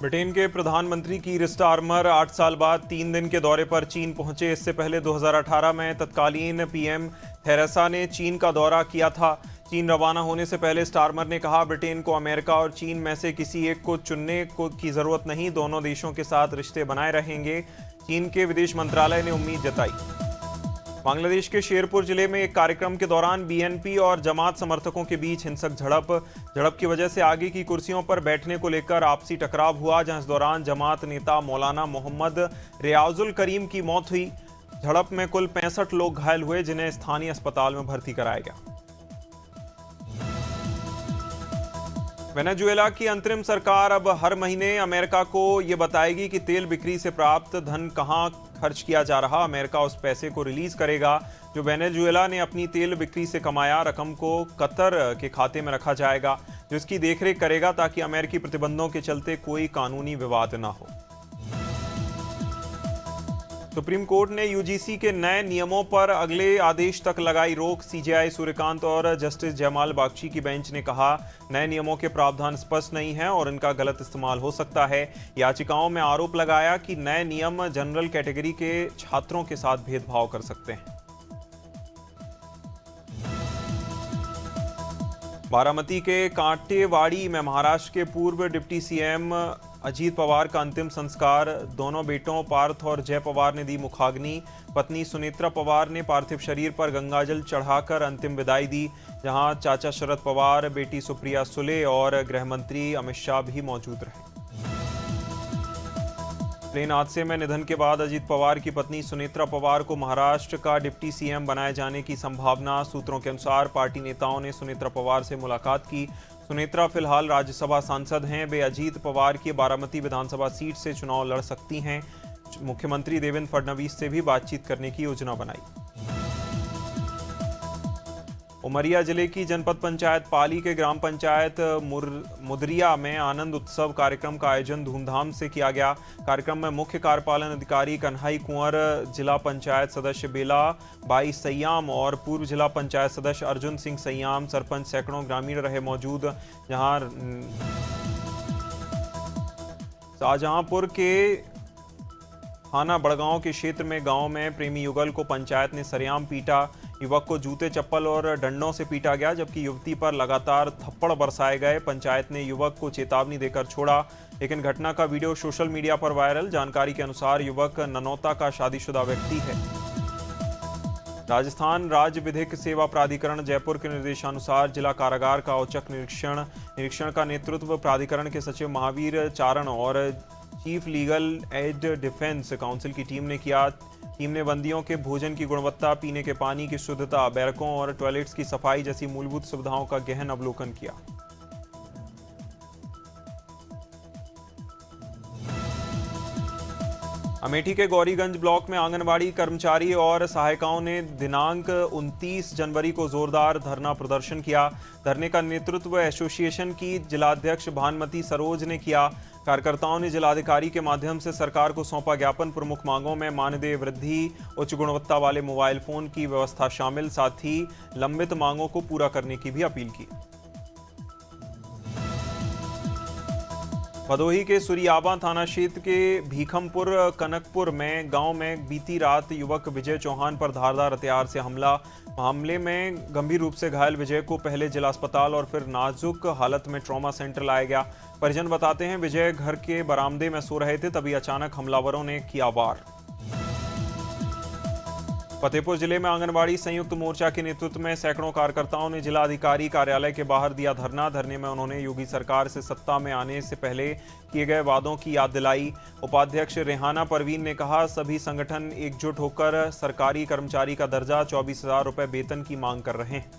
Britain के प्रधानमंत्री कीर Starmer 8 साल बाद 3 दिन के दौरे पर चीन पहुंचे। इससे पहले 2018 में तत्कालीन पीएम थेरेसा ने चीन का दौरा किया था। चीन रवाना होने से पहले स्टारमर ने कहा, ब्रिटेन को अमेरिका और चीन में से किसी एक को चुनने की जरूरत नहीं, दोनों देशों के साथ रिश्ते बनाए रहेंगे। चीन के विदेश मंत्रालय ने उम्मीद जताई। बांग्लादेश के शेरपुर जिले में एक कार्यक्रम के दौरान बीएनपी और जमात समर्थकों के बीच हिंसक झड़प की वजह से आगे की कुर्सियों पर बैठने को लेकर आपसी टकराव हुआ, जहां इस दौरान जमात नेता मौलाना मोहम्मद रियाजुल करीम की मौत हुई। झड़प में कुल 65 लोग घायल हुए, जिन्हें स्थानीय अस्पताल में भर्ती कराया गया। वेनेजुएला की अंतरिम सरकार अब हर महीने अमेरिका को यह बताएगी कि तेल बिक्री से प्राप्त धन कहां खर्च किया जा रहा। अमेरिका उस पैसे को रिलीज करेगा जो वेनेजुएला ने अपनी तेल बिक्री से कमाया। रकम को कतर के खाते में रखा जाएगा, जो इसकी देखरेख करेगा ताकि अमेरिकी प्रतिबंधों के चलते कोई कानूनी विवाद न हो। सुप्रीम कोर्ट ने यूजीसी के नए नियमों पर अगले आदेश तक लगाई रोक। सीजेआई सूर्यकांत और जस्टिस जयमाल बागची की बेंच ने कहा, नए नियमों के प्रावधान स्पष्ट नहीं हैं और इनका गलत इस्तेमाल हो सकता है। याचिकाओं में आरोप लगाया कि नए नियम जनरल कैटेगरी के छात्रों के साथ भेदभाव कर सकते हैं। बारामती के कांटेवाड़ी में महाराष्ट्र के पूर्व डिप्टी सीएम अजीत पवार का अंतिम संस्कार। दोनों बेटों पार्थ और जय पवार ने दी मुखाग्नि। पत्नी सुनेत्रा पवार ने पार्थिव शरीर पर गंगाजल चढ़ाकर अंतिम विदाई दी, जहां चाचा शरद पवार, बेटी सुप्रिया सुले और गृह मंत्री अमित शाह भी मौजूद रहे। प्लेन हादसे में निधन के बाद अजीत पवार की पत्नी सुनेत्रा पवार को महाराष्ट्र का डिप्टी सीएम बनाए जाने की संभावना। सूत्रों के अनुसार पार्टी नेताओं ने सुनेत्रा पवार से मुलाकात की। सुनेत्रा फिलहाल राज्यसभा सांसद हैं। वे अजीत पवार की बारामती विधानसभा सीट से चुनाव लड़ सकती हैं। मुख्यमंत्री देवेंद्र फडणवीस से भी बातचीत करने की योजना बनाई। उमरिया जिले की जनपद पंचायत पाली के ग्राम पंचायत मुदरिया में आनंद उत्सव कार्यक्रम का आयोजन धूमधाम से किया गया। कार्यक्रम में मुख्य कार्यपालन अधिकारी कन्हई कुंवर, जिला पंचायत सदस्य बेला बाई सैयाम और पूर्व जिला पंचायत सदस्य अर्जुन सिंह सैयाम, सरपंच सैकड़ों ग्रामीण रहे मौजूद। जहां शाहजहांपुर के थाना बड़गांव के क्षेत्र में गांव में प्रेमी युगल को पंचायत ने सरेआम पीटा। युवक को जूते, चप्पल और डंडों से पीटा गया, जबकि युवती पर लगातार थप्पड़ बरसाए गए। पंचायत ने युवक को चेतावनी देकर छोड़ा, लेकिन घटना का वीडियो सोशल मीडिया पर वायरल। जानकारी के अनुसार युवक ननौता का शादीशुदा व्यक्ति है। राजस्थान राज्य विधिक सेवा प्राधिकरण जयपुर के निर्देशानुसार जिला कारागार का औचक निरीक्षण का नेतृत्व प्राधिकरण के सचिव महावीर चारण और chief legal aid defence council की टीम ने किया। टीम ने बंदियों के भोजन की गुणवत्ता, पीने के पानी की शुद्धता, बैरकों और टॉयलेट्स की सफाई जैसी मूलभूत सुविधाओं का गहन अवलोकन किया। अमेठी के गौरीगंज ब्लॉक में आंगनबाड़ी कर्मचारी और सहायिकाओं ने दिनांक 29 जनवरी को जोरदार धरना प्रदर्शन किया। धरने का नेतृत्व एसोसिएशन की जिलाध्यक्ष भानुमति सरोज ने किया। कार्यकर्ताओं ने जिलाधिकारी के माध्यम से सरकार को सौंपा ज्ञापन। प्रमुख मांगों में मानदेय वृद्धि, उच्च गुणवत्ता वाले मोबाइल फोन की व्यवस्था शामिल, साथ ही लंबित मांगों को पूरा करने की भी अपील की। भदोही के सुरियाबा थाना क्षेत्र के भीखमपुर कनकपुर में गांव में बीती रात युवक विजय चौहान पर धारदार हथियार से मामले में गंभीर रूप से घायल विजय को पहले जिला अस्पताल और फिर नाजुक हालत में ट्रॉमा सेंटर लाया गया। परिजन बताते हैं, विजय घर के बरामदे में सो रहे थे, तभी अचानक हमलावरों ने किया वार। फतेहपुर जिले में आंगनबाड़ी संयुक्त मोर्चा के नेतृत्व में सैकड़ों कार्यकर्ताओं ने जिला अधिकारी कार्यालय के बाहर दिया धरना। धरने में उन्होंने योगी सरकार से सत्ता में आने से पहले किए गए वादों की याद दिलाई। उपाध्यक्ष रेहाना परवीन ने कहा, सभी संगठन एकजुट होकर सरकारी कर्मचारी का दर्जा 24,000 रुपए वेतन की मांग कर रहे हैं।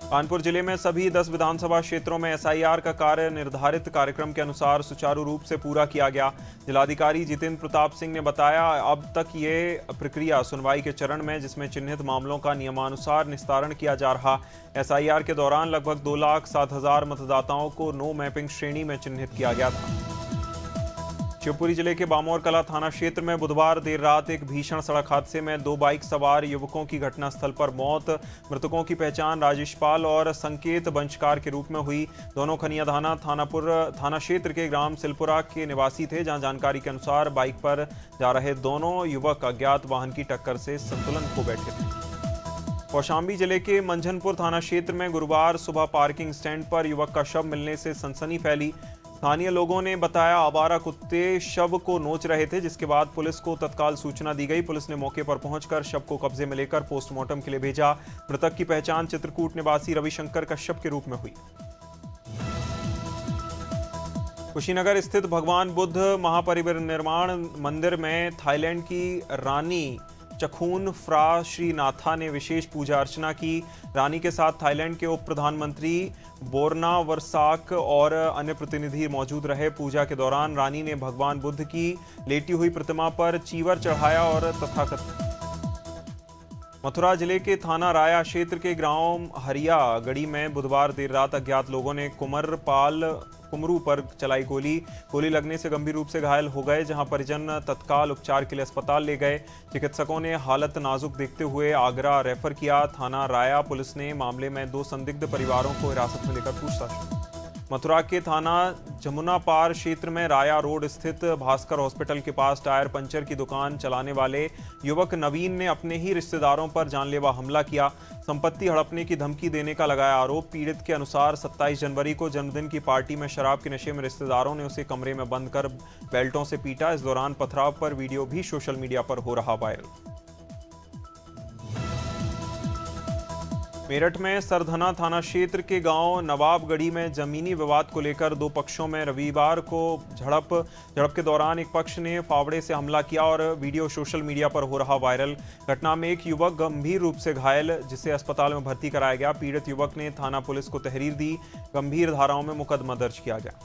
कानपुर जिले में सभी 10 विधानसभा क्षेत्रों में एसआईआर का कार्य निर्धारित कार्यक्रम के अनुसार सुचारू रूप से पूरा किया गया। जिलाधिकारी जितेंद्र प्रताप सिंह ने बताया, अब तक ये प्रक्रिया सुनवाई के चरण में, जिसमें चिन्हित मामलों का नियमानुसार निस्तारण किया जा रहा। एसआईआर के दौरान लगभग 2,07,000 मतदाताओं को नो मैपिंग श्रेणी में चिन्हित किया गया था। शिवपुरी जिले के बामोर कला थाना क्षेत्र में बुधवार देर रात एक भीषण सड़क हादसे में 2 बाइक सवार युवकों की घटनास्थल पर मौत। मृतकों की पहचान राजेश पाल और संकेत बंशकार के रूप में हुई। दोनों खनियाधाना थाना क्षेत्र के ग्राम सिलपुरा के निवासी थे, जहां जानकारी के अनुसार बाइक पर जा रहे दोनों युवक अज्ञात वाहन की टक्कर से संतुलन खो बैठे थे। कौशाम्बी जिले के मंझनपुर थाना क्षेत्र में गुरुवार सुबह पार्किंग स्टैंड पर युवक का शव मिलने से सनसनी फैली। स्थानीय लोगों ने बताया आवारा कुत्ते शव को नोच रहे थे, जिसके बाद पुलिस को तत्काल सूचना दी गई। पुलिस ने मौके पर पहुंचकर शव को कब्जे में लेकर पोस्टमार्टम के लिए भेजा। मृतक की पहचान चित्रकूट निवासी रविशंकर कश्यप के रूप में हुई। कुशीनगर स्थित भगवान बुद्ध महापरिनिर्वाण मंदिर में थाईलैंड की रानी चखून फ्रा श्रीनाथा ने विशेष पूजा अर्चना की। रानी के साथ थाईलैंड के उप प्रधानमंत्री बोर्नावर्साक और अन्य प्रतिनिधि मौजूद रहे। पूजा के दौरान रानी ने भगवान बुद्ध की लेटी हुई प्रतिमा पर चीवर चढ़ाया और मथुरा जिले के थाना राया क्षेत्र के गांव हरिया गढ़ी में बुधवार देर रात अज्ञात लोगों ने कुमरू पर चलाई गोली लगने से गंभीर रूप से घायल हो गए, जहां परिजन तत्काल उपचार के लिए अस्पताल ले गए। चिकित्सकों ने हालत नाजुक देखते हुए आगरा रेफर किया। थाना राया पुलिस ने मामले में 2 संदिग्ध परिवारों को हिरासत में लेकर पूछताछ। मथुरा के थाना जमुना पार क्षेत्र में राया रोड स्थित भास्कर हॉस्पिटल के पास टायर पंचर की दुकान चलाने वाले युवक नवीन ने अपने ही रिश्तेदारों पर जानलेवा हमला किया। संपत्ति हड़पने की धमकी देने का लगाया आरोप। पीड़ित के अनुसार 27 जनवरी को जन्मदिन की पार्टी में शराब के नशे में रिश्तेदारों ने उसे कमरे में बंद कर बेल्टों से पीटा। इस दौरान पथराव पर वीडियो भी सोशल मीडिया पर हो रहा वायरल। मेरठ में सरधना थाना क्षेत्र के गांव नवाबगढ़ी में जमीनी विवाद को लेकर 2 पक्षों में रविवार को झड़प के दौरान एक पक्ष ने फावड़े से हमला किया और वीडियो सोशल मीडिया पर हो रहा वायरल। घटना में एक युवक गंभीर रूप से घायल, जिसे अस्पताल में भर्ती कराया गया। पीड़ित युवक ने थाना पुलिस को तहरीर दी। गंभीर धाराओं में मुकदमा दर्ज किया गया।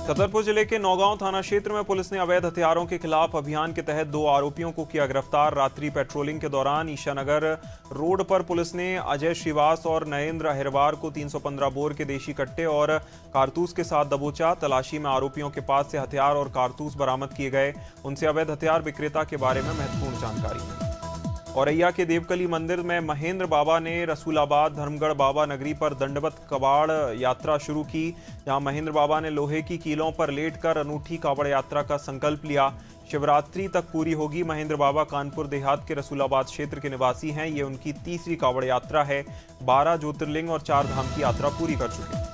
छतरपुर जिले के नौगांव थाना क्षेत्र में पुलिस ने अवैध हथियारों के खिलाफ अभियान के तहत 2 आरोपियों को किया गिरफ्तार। रात्रि पेट्रोलिंग के दौरान ईशानगर रोड पर पुलिस ने अजय श्रीवास और नरेंद्र अहिरवार को 315 बोर के देशी कट्टे और कारतूस के साथ दबोचा। तलाशी में आरोपियों के पास से हथियार और कारतूस बरामद किए गए। उनसे अवैध हथियार विक्रेता के बारे में महत्वपूर्ण जानकारी। औरैया के देवकली मंदिर में महेंद्र बाबा ने रसूलाबाद धर्मगढ़ बाबा नगरी पर दंडवत कबाड़ यात्रा शुरू की, जहां महेंद्र बाबा ने लोहे की कीलों पर लेटकर अनूठी कावड़ यात्रा का संकल्प लिया। शिवरात्रि तक पूरी होगी। महेंद्र बाबा कानपुर देहात के रसूलाबाद क्षेत्र के निवासी हैं। ये उनकी 3री कावड़ यात्रा है। 12 ज्योतिर्लिंग और 4 धाम की यात्रा पूरी कर चुके हैं।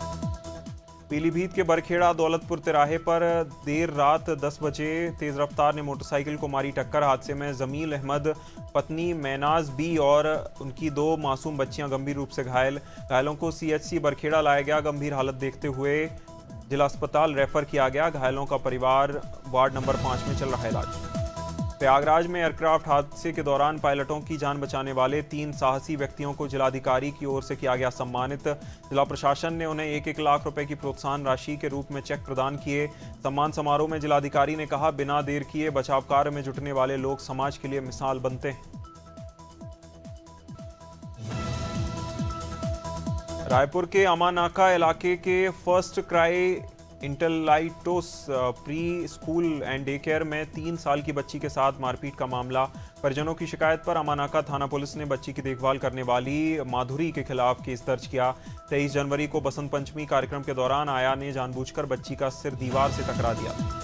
पीलीभीत के बरखेड़ा दौलतपुर तिराहे पर देर रात 10 बजे तेज रफ्तार ने मोटरसाइकिल को मारी टक्कर। हादसे में जमील अहमद, पत्नी मैनाज बी और उनकी 2 मासूम बच्चियां गंभीर रूप से घायल। घायलों को CHC बरखेड़ा लाया गया। गंभीर हालत देखते हुए जिला अस्पताल रेफर किया गया। घायलों का परिवार वार्ड नंबर 5 में चल रहा है इलाज। प्रयागराज में एयरक्राफ्ट हादसे के दौरान पायलटों की जान बचाने वाले 3 साहसी व्यक्तियों को जिलाधिकारी की ओर से किया गया सम्मानित। जिला प्रशासन ने उन्हें 1-1 लाख रुपए की प्रोत्साहन राशि के रूप में चेक प्रदान किए। सम्मान समारोह में जिलाधिकारी ने कहा, बिना देर किए बचाव कार्य में जुटने वाले लोग समाज के लिए मिसाल बनते हैं। रायपुर के अमानाका इलाके के first cry Intellitots pre school and day care में 3 साल की बच्ची के साथ मारपीट का मामला। परिजनों की शिकायत पर अमानाका थाना पुलिस ने बच्ची की देखभाल करने वाली माधुरी के खिलाफ केस दर्ज किया। 23 जनवरी को बसंत पंचमी कार्यक्रम के दौरान आया ने जानबूझकर बच्ची का सिर दीवार से टकरा दिया।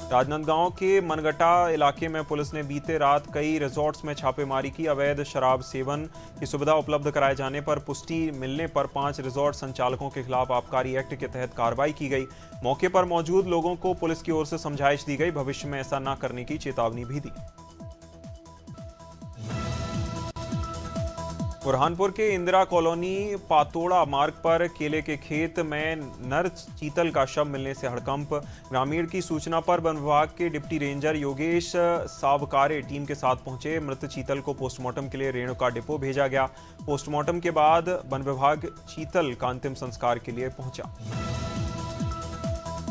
राजनांदगांव के मनगटा इलाके में पुलिस ने बीते रात कई रिजॉर्ट्स में छापेमारी की। अवैध शराब सेवन की सुविधा उपलब्ध कराए जाने पर पुष्टि मिलने पर 5 रिजॉर्ट संचालकों के खिलाफ आबकारी एक्ट के तहत कार्रवाई की गई। मौके पर मौजूद लोगों को पुलिस की ओर से समझाइश दी गई। भविष्य में ऐसा न करने की चेतावनी भी दी। बुरहानपुर के इंदिरा कॉलोनी पातोड़ा मार्ग पर केले के खेत में नर चीतल का शव मिलने से हड़कंप। ग्रामीण की सूचना पर वन विभाग के deputy ranger Yogesh Savkare team के साथ पहुंचे। मृत चीतल को पोस्टमार्टम के लिए रेणुका डिपो भेजा गया। पोस्टमार्टम के बाद वन विभाग चीतल का अंतिम संस्कार के लिए पहुंचा।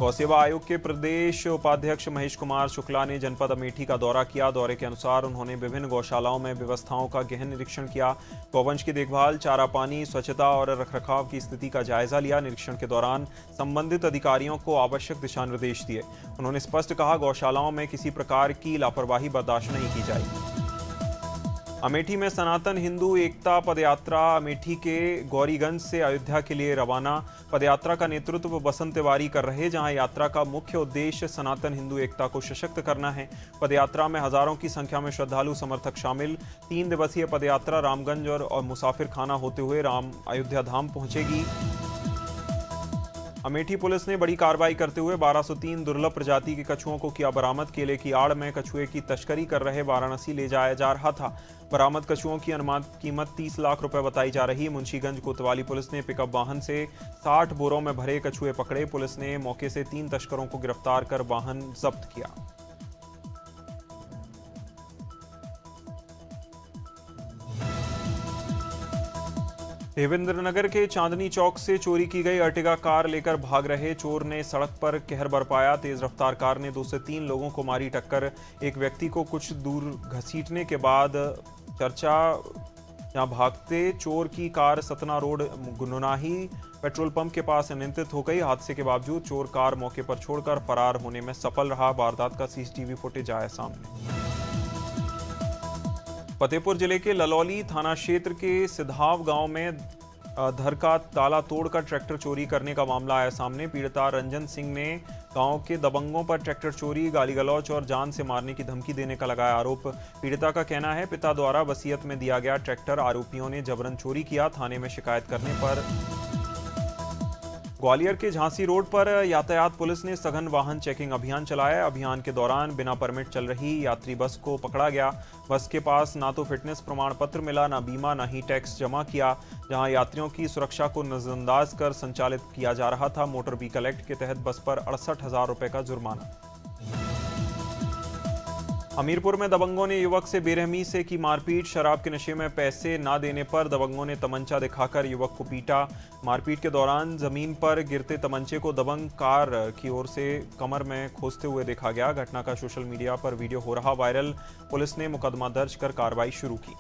गौ सेवा आयोग के प्रदेश उपाध्यक्ष महेश कुमार शुक्ला ने जनपद अमेठी का दौरा किया। दौरे के अनुसार उन्होंने विभिन्न गौशालाओं में व्यवस्थाओं का गहन निरीक्षण किया। गौवंश की देखभाल, चारा पानी, स्वच्छता और रखरखाव की स्थिति का जायजा लिया। निरीक्षण के दौरान संबंधित अधिकारियों को आवश्यक दिशा निर्देश दिए। उन्होंने स्पष्ट कहा, गौशालाओं में किसी प्रकार की लापरवाही बर्दाश्त नहीं की जाएगी। अमेठी में सनातन हिंदू एकता पदयात्रा अमेठी के गौरीगंज से अयोध्या के लिए रवाना। पदयात्रा का नेतृत्व बसंत तिवारी कर रहे, जहां यात्रा का मुख्य उद्देश्य सनातन हिंदू एकता को सशक्त करना है। पदयात्रा में हजारों की संख्या में श्रद्धालु समर्थक शामिल। 3 दिवसीय पदयात्रा रामगंज और मुसाफिर खाना होते हुए राम अयोध्या धाम पहुंचेगी। अमेठी पुलिस ने बड़ी कार्रवाई करते हुए 1203 दुर्लभ प्रजाति के कछुओं को किया बरामद। केले की आड़ में कछुए की तस्करी कर रहे वाराणसी ले जाया जा रहा था। बरामद कछुओं की अनुमानित कीमत 30 लाख रुपए बताई जा रही है। मुंशीगंज कोतवाली पुलिस ने पिकअप वाहन से 60 बोरों में भरे कछुए पकड़े। पुलिस ने मौके से 3 तस्करों को गिरफ्तार कर वाहन जब्त किया। देवेंद्रनगर के चांदनी चौक से चोरी की गई अर्टिगा कार लेकर भाग रहे चोर ने सड़क पर कहर बरपाया। तेज रफ्तार कार ने 2 से 3 लोगों को मारी टक्कर। एक व्यक्ति को कुछ दूर घसीटने के बाद जहां भागते चोर की car Satna road Gununahi petrol pump के पास अनियंत्रित हो गई। हादसे के बावजूद चोर कार मौके पर छोड़कर फरार होने में सफल रहा। वारदात का सीसीटीवी फुटेज आया सामने। फतेहपुर जिले के ललौली थाना क्षेत्र के सिधाव गांव में घर का ताला तोड़कर ट्रैक्टर चोरी करने का मामला आया सामने। पीड़िता रंजन सिंह ने गांव के दबंगों पर ट्रैक्टर चोरी, गाली गलौच और जान से मारने की धमकी देने का लगाया आरोप। पीड़िता का कहना है, पिता द्वारा वसीयत में दिया गया ट्रैक्टर आरोपियों ने जबरन चोरी किया। थाने में शिकायत करने पर ग्वालियर के झांसी रोड पर यातायात पुलिस ने सघन वाहन चेकिंग अभियान चलाया। अभियान के दौरान बिना परमिट चल रही यात्री बस को पकड़ा गया। बस के पास ना तो फिटनेस प्रमाण पत्र मिला, ना बीमा, ना ही टैक्स जमा किया। जहां यात्रियों की सुरक्षा को नजरअंदाज कर संचालित किया जा रहा था। मोटर व्हीकल एक्ट के तहत बस पर 68,000 रुपए का जुर्माना। हमीरपुर में दबंगों ने युवक से बेरहमी से की मारपीट। शराब के नशे में पैसे ना देने पर दबंगों ने तमंचा दिखाकर युवक को पीटा। मारपीट के दौरान जमीन पर गिरते तमंचे को दबंग कार की ओर से कमर में खोसते हुए देखा गया। घटना का सोशल मीडिया पर वीडियो हो रहा वायरल। पुलिस ने मुकदमा दर्ज कर कार्रवाई शुरू की।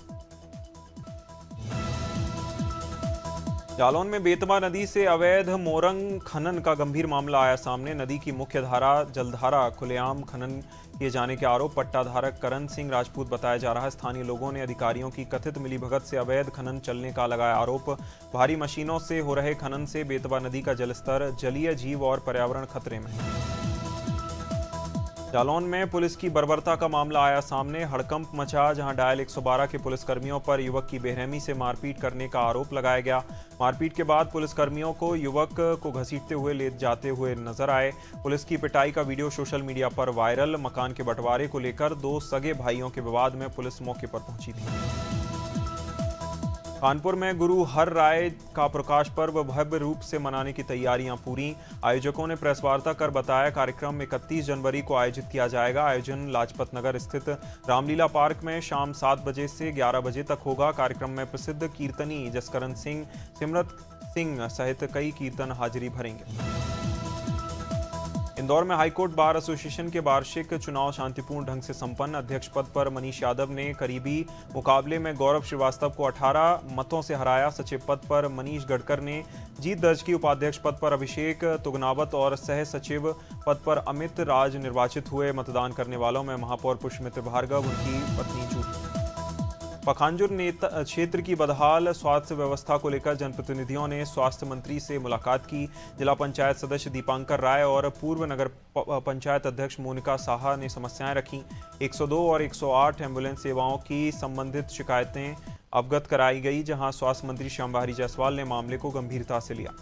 जालौन में बेतवा नदी से अवैध मोरंग खनन का गंभीर मामला आया सामने। नदी की मुख्य धारा जलधारा खुलेआम खनन किए जाने के आरोप पट्टाधारक करण सिंह राजपूत बताया जा रहा है। स्थानीय लोगों ने अधिकारियों की कथित मिलीभगत से अवैध खनन चलने का लगाया आरोप। भारी मशीनों से हो रहे खनन से बेतवा नदी का जलस्तर, जलीय जीव और पर्यावरण खतरे में। जालौन में पुलिस की बर्बरता का मामला आया सामने। हड़कंप मचा, जहां डायल 112 के पुलिसकर्मियों पर युवक की बेरहमी से मारपीट करने का आरोप लगाया गया। मारपीट के बाद पुलिसकर्मियों को युवक को घसीटते हुए ले जाते हुए नजर आए। पुलिस की पिटाई का वीडियो सोशल मीडिया पर वायरल। मकान के बंटवारे को लेकर 2 सगे भाइयों के विवाद में पुलिस मौके पर पहुंची थी। कानपुर में गुरु हर राय का प्रकाश पर्व भव्य रूप से मनाने की तैयारियां पूरी। आयोजकों ने प्रेस वार्ता कर बताया, कार्यक्रम 31 जनवरी को आयोजित किया जाएगा। आयोजन लाजपत नगर स्थित रामलीला पार्क में शाम 7 बजे से 11 बजे तक होगा। कार्यक्रम में प्रसिद्ध कीर्तनी जसकरण सिंह, सिमरत सिंह सहित कई कीर्तन हाजिरी भरेंगे। इंदौर में हाईकोर्ट बार एसोसिएशन के वार्षिक चुनाव शांतिपूर्ण ढंग से संपन्न। अध्यक्ष पद पर मनीष यादव ने करीबी मुकाबले में गौरव श्रीवास्तव को 18 मतों से हराया। सचिव पद पर मनीष गडकर ने जीत दर्ज की। उपाध्यक्ष पद पर अभिषेक तुगनावत और सह सचिव पद पर अमित राज निर्वाचित हुए। मतदान करने वालों में महापौर पुष्पमित्र भार्गव, उनकी पत्नी जूही। पखांजुर क्षेत्र की बदहाल स्वास्थ्य व्यवस्था को लेकर जनप्रतिनिधियों ने स्वास्थ्य मंत्री से मुलाकात की। जिला पंचायत सदस्य दीपांकर राय और पूर्व नगर पंचायत अध्यक्ष मोनिका साहा ने समस्याएं रखी। 102 और 108 एम्बुलेंस सेवाओं की संबंधित शिकायतें अवगत कराई गई, जहां स्वास्थ्य मंत्री श्यामबारी जायसवाल ने मामले को गंभीरता से लिया।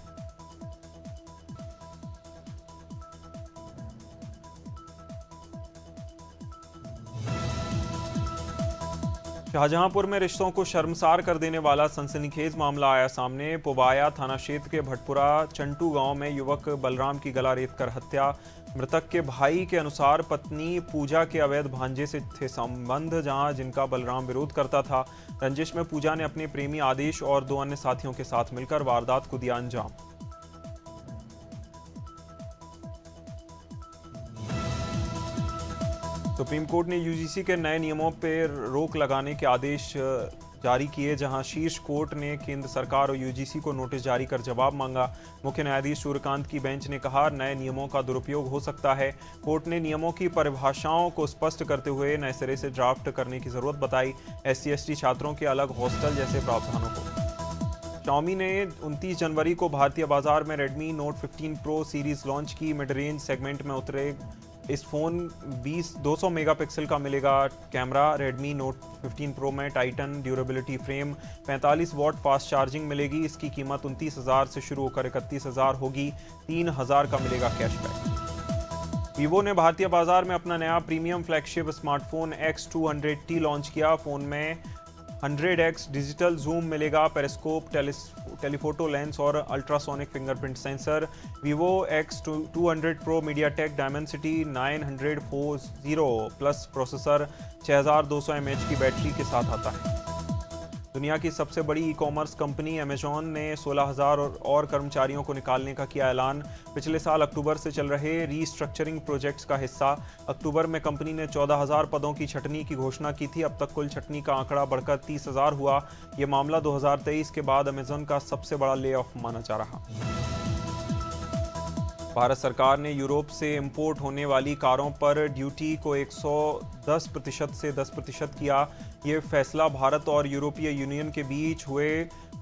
शाहजहांपुर में रिश्तों को शर्मसार कर देने वाला सनसनीखेज मामला आया सामने। पुबाया थाना क्षेत्र के भटपुरा चंटू गांव में युवक बलराम की गला रेत कर हत्या। मृतक के भाई के अनुसार पत्नी पूजा के अवैध भांजे से थे संबंध, जहां जिनका बलराम विरोध करता था। रंजिश में पूजा ने अपने प्रेमी आदेश और 2 अन्य साथियों के साथ मिलकर वारदात को दिया अंजाम। सुप्रीम कोर्ट ने यूजीसी के नए नियमों पर रोक लगाने के आदेश जारी किए, जहां शीर्ष कोर्ट ने केंद्र सरकार और यूजीसी को नोटिस जारी कर जवाब मांगा। मुख्य न्यायाधीश सूर्यकांत की बेंच ने कहा, नए नियमों का दुरुपयोग हो सकता है। कोर्ट ने नियमों की परिभाषाओं को स्पष्ट करते हुए नए सिरे से ड्राफ्ट करने की जरूरत बताई। SC/ST छात्रों के अलग हॉस्टल जैसे प्रावधानों को। Xiaomi ने 29 जनवरी को भारतीय बाजार में Redmi Note 15 Pro series launch की। मिड रेंज सेगमेंट में उतरे इस फोन 200 मेगापिक्सल का मिलेगा कैमरा। Redmi Note 15 Pro में Titan durability frame, 45 watt fast charging मिलेगी। इसकी कीमत 29,000 से शुरू होकर 31,000 होगी। 3,000 का मिलेगा कैशबैक। वीवो ने भारतीय बाजार में अपना नया premium flagship smartphone X200T launch किया। फोन में 100x डिजिटल जूम मिलेगा, पेरिस्कोप, टेलीफोटो लेंस और ultrasonic fingerprint sensor. Vivo X200 Pro MediaTek Dimensity 940 plus processor, 6200 mAh की बैटरी के साथ आता है। दुनिया की सबसे बड़ी ई-कॉमर्स कंपनी अमेजॉन ने 16,000 और कर्मचारियों को निकालने का किया ऐलान। पिछले साल अक्टूबर से चल रहे रीस्ट्रक्चरिंग प्रोजेक्ट्स का हिस्सा। अक्टूबर में कंपनी ने 14,000 पदों की छटनी की घोषणा की थी। अब तक कुल छटनी का आंकड़ा बढ़कर 30,000 हुआ। ये मामला 2023 के बाद अमेजॉन का सबसे बड़ा ले ऑफ माना जा रहा। भारत सरकार ने यूरोप से इंपोर्ट होने वाली कारों पर ड्यूटी को 110% से 10% किया। ये फैसला भारत और यूरोपीय यूनियन के बीच हुए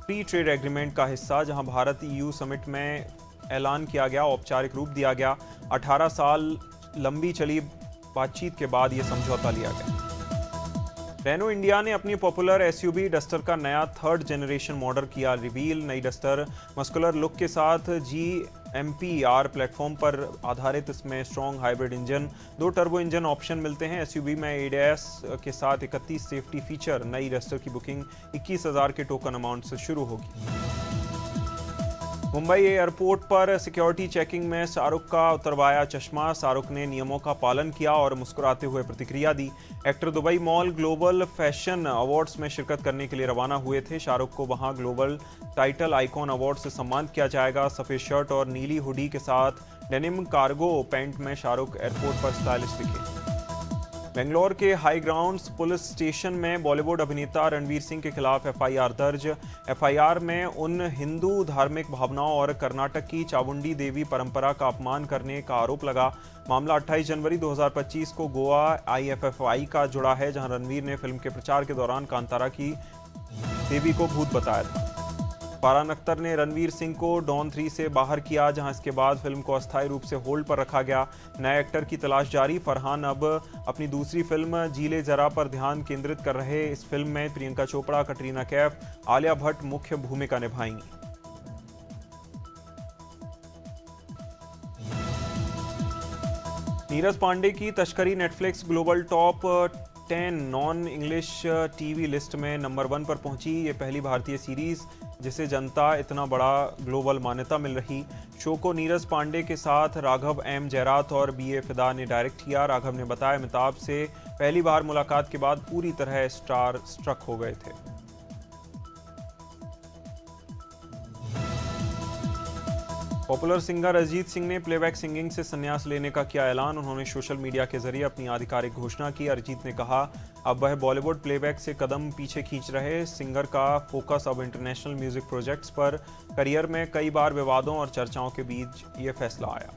फ्री ट्रेड एग्रीमेंट का हिस्सा, जहां भारत EU समिट में ऐलान किया गया, औपचारिक रूप दिया गया। 18 साल लंबी चली बातचीत के बाद ये समझौता लिया गया। रेनो इंडिया ने अपनी पॉपुलर SUV डस्टर का नया 3rd जनरेशन मॉडल किया रिवील। नई डस्टर मस्कुलर लुक के साथ GMPR प्लेटफॉर्म पर आधारित। इसमें strong hybrid engine, 2 turbo engine option मिलते हैं। SUV में ADAS के साथ 31 सेफ्टी फीचर। नई डस्टर की बुकिंग 21,000 के टोकन अमाउंट से शुरू होगी। मुंबई एयरपोर्ट पर सिक्योरिटी चेकिंग में शाहरुख का उतरवाया चश्मा। शाहरुख ने नियमों का पालन किया और मुस्कुराते हुए प्रतिक्रिया दी। Actor Dubai mall global fashion awards में शिरकत करने के लिए रवाना हुए थे। शाहरुख को वहां ग्लोबल टाइटल आइकॉन अवार्ड से सम्मानित किया जाएगा। सफ़ेद शर्ट और नीली हुडी के साथ डेनिम कार्गो पैंट में शाहरुख एयरपोर्ट पर स्टाइलिश दिखे। बेंगलोर के हाई ग्राउंड्स पुलिस स्टेशन में बॉलीवुड अभिनेता रणवीर सिंह के खिलाफ FIR दर्ज। FIR में उन हिंदू धार्मिक भावनाओं और कर्नाटक की चामुंडी देवी परंपरा का अपमान करने का आरोप लगा। मामला 28 जनवरी 2025 को गोवा IFFI का जुड़ा है, जहां रणवीर ने फिल्म के प्रचार के दौरान कांतारा की देवी को भूत बताया था। फरहान अख्तर ने रणवीर सिंह को डॉन 3 से बाहर किया, जहां इसके बाद फिल्म को अस्थायी रूप से होल्ड पर रखा गया। नए एक्टर की तलाश जारी। फरहान अब अपनी दूसरी फिल्म जीले जरा पर ध्यान केंद्रित कर रहे। इस फिल्म में प्रियंका चोपड़ा, कटरीना कैफ, आलिया भट्ट मुख्य भूमिका निभाएंगी। नीरज पांडे की तस्करी Netflix global top 10 non English TV list में नंबर 1 पर पहुंची। ये पहली भारतीय सीरीज जिसे जनता इतना बड़ा ग्लोबल मान्यता मिल रही। शो को नीरज पांडे के साथ राघव M जयरात और BA फिदा ने डायरेक्ट किया। राघव ने बताया, अमिताभ से पहली बार मुलाकात के बाद पूरी तरह स्टार स्ट्रक हो गए थे। पॉपुलर सिंगर अरिजीत सिंह ने प्लेबैक सिंगिंग से संन्यास लेने का किया ऐलान। उन्होंने सोशल मीडिया के जरिए अपनी आधिकारिक घोषणा की। अरिजीत ने कहा, अब वह बॉलीवुड प्लेबैक से कदम पीछे खींच रहे। सिंगर का फोकस अब इंटरनेशनल म्यूजिक प्रोजेक्ट्स पर। करियर में कई बार विवादों और चर्चाओं के बीच ये फैसला आया।